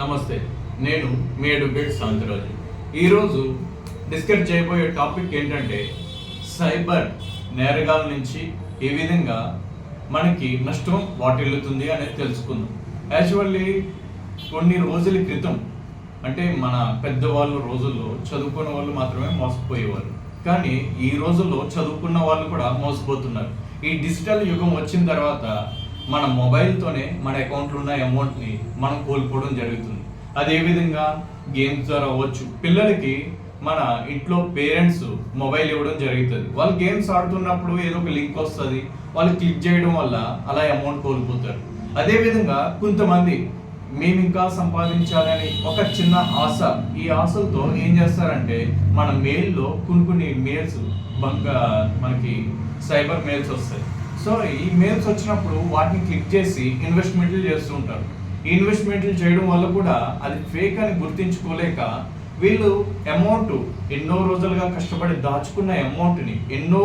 నమస్తే, నేను మీ అడ్వకేట్ శాంతిరాజు. ఈరోజు డిస్కస్ చేయబోయే టాపిక్ ఏంటంటే సైబర్ నేరగాల నుంచి ఏ విధంగా మనకి నష్టం వాటిల్లుతుంది అనేది తెలుసుకుందాం. యాక్చువల్లీ కొన్ని రోజుల క్రితం అంటే మన పెద్దవాళ్ళు రోజుల్లో చదువుకున్న వాళ్ళు మాత్రమే మోసపోయేవారు, కానీ ఈ రోజుల్లో చదువుకున్న వాళ్ళు కూడా మోసపోతున్నారు. ఈ డిజిటల్ యుగం వచ్చిన తర్వాత మన మొబైల్తోనే మన అకౌంట్లో ఉన్న అమౌంట్ని మనం కోల్పోవడం జరుగుతుంది. అదేవిధంగా గేమ్స్ ద్వారా అవ్వచ్చు. పిల్లలకి మన ఇంట్లో పేరెంట్స్ మొబైల్ ఇవ్వడం జరుగుతుంది. వాళ్ళు గేమ్స్ ఆడుతున్నప్పుడు ఏదో ఒక లింక్ వస్తుంది, వాళ్ళు క్లిక్ చేయడం వల్ల అలా అమౌంట్ కోల్పోతారు. అదేవిధంగా కొంతమంది మేము ఇంకా సంపాదించాలని ఒక చిన్న ఆశ, ఈ ఆశలతో ఏం చేస్తారంటే మన మెయిల్లో కొన్ని మెయిల్స్ మనకి సైబర్ మెయిల్స్ వస్తాయి. సో ఈ మెయిల్స్ వచ్చినప్పుడు వాటిని క్లిక్ చేసి ఇన్వెస్ట్మెంట్లు చేస్తూ ఉంటారు. ఈ ఇన్వెస్ట్మెంట్లు చేయడం వల్ల కూడా అది ఫేక్ అని గుర్తించుకోలేక వీళ్ళు అమౌంట్ ఎన్నో రోజులుగా కష్టపడి దాచుకున్న అమౌంట్ని ఎన్నో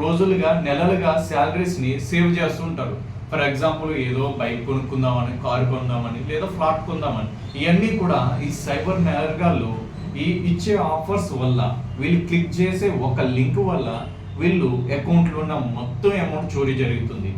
రోజులుగా నెలలుగా శాలరీస్ని సేవ్ చేస్తూ ఉంటారు. ఫర్ ఎగ్జాంపుల్ ఏదో బైక్ కొనుక్కుందామని, కారు కొందామని, లేదా ఫ్లాట్ కొందామని, ఇవన్నీ కూడా ఈ సైబర్ నేరగాళ్ళు ఈ ఇచ్చే ఆఫర్స్ వల్ల, వీళ్ళు క్లిక్ చేసే ఒక లింక్ వల్ల వీళ్ళు అకౌంట్లో ఉన్న మొత్తం అమౌంట్ చోరీ జరుగుతుంది.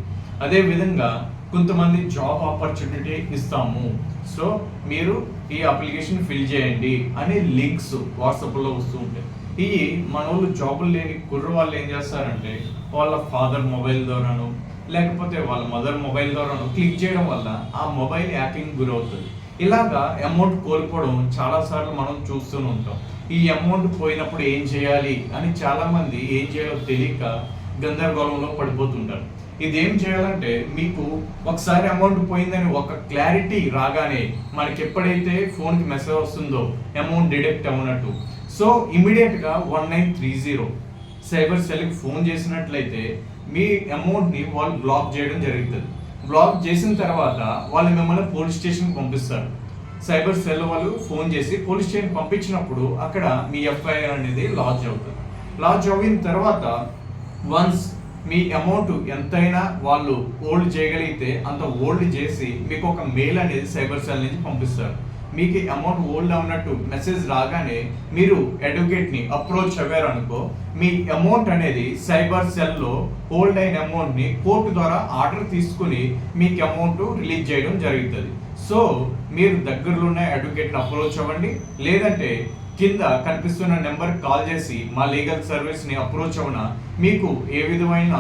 అదేవిధంగా కొంతమంది జాబ్ ఆపర్చునిటీ ఇస్తాము, సో మీరు ఈ అప్లికేషన్ ఫిల్ చేయండి అనే లింక్స్ వాట్సాప్లో వస్తూ ఉంటాయి. ఇవి మన వాళ్ళు జాబులు లేని కుర్ర వాళ్ళు ఏం చేస్తారంటే వాళ్ళ ఫాదర్ మొబైల్ ద్వారాను లేకపోతే వాళ్ళ మదర్ మొబైల్ ద్వారాను క్లిక్ చేయడం వల్ల ఆ మొబైల్ హ్యాకింగ్ గురవుతుంది. ఇలాగా అమౌంట్ కోల్పోవడం చాలాసార్లు మనం చూస్తూనే ఉంటాం. ఈ అమౌంట్ పోయినప్పుడు ఏం చేయాలి అని చాలామంది ఏం చేయాలో తెలియక గందరగోళంలో పడిపోతుంటారు. ఇదేం చేయాలంటే మీకు ఒకసారి అమౌంట్ పోయిందని ఒక క్లారిటీ రాగానే మనకి ఎప్పుడైతే ఫోన్కి మెసేజ్ వస్తుందో అమౌంట్ డిడక్ట్ అవునట్టు, సో ఇమీడియట్గా 1930 సైబర్ సెల్కి ఫోన్ చేసినట్లయితే మీ అమౌంట్ని వాళ్ళు బ్లాక్ చేయడం జరుగుతుంది. బ్లాక్ చేసిన తర్వాత వాళ్ళు మిమ్మల్ని పోలీస్ స్టేషన్కి పంపిస్తారు. సైబర్ సెల్ వాళ్ళు ఫోన్ చేసి పోలీస్ స్టేషన్ పంపించినప్పుడు అక్కడ మీ ఎఫ్ఐఆర్ అనేది లాడ్జ్ అవుతుంది. లాడ్జ్ అయిన తర్వాత వన్స్ మీ అమౌంట్ ఎంతైనా వాళ్ళు హోల్డ్ చేయగలిగితే అంత హోల్డ్ చేసి మీకు ఒక మెయిల్ అనేది సైబర్ సెల్ నుంచి పంపిస్తారు. మీకు అమౌంట్ హోల్డ్ అవునట్టు మెసేజ్ రాగానే మీరు అడ్వకేట్ని అప్రోచ్ అయ్యారనుకో, మీ అమౌంట్ అనేది సైబర్ సెల్లో హోల్డ్ అయిన అమౌంట్ని కోర్టు ద్వారా ఆర్డర్ తీసుకుని మీకు అమౌంట్ రిలీజ్ చేయడం జరుగుతుంది. సో మీరు దగ్గరలో ఉన్న అడ్వకేట్ని అప్రోచ్ అవ్వండి, లేదంటే కింద కనిపిస్తున్న నెంబర్ కాల్ చేసి మా లీగల్ సర్వీస్ని అప్రోచ్ అవునా మీకు ఏ విధమైన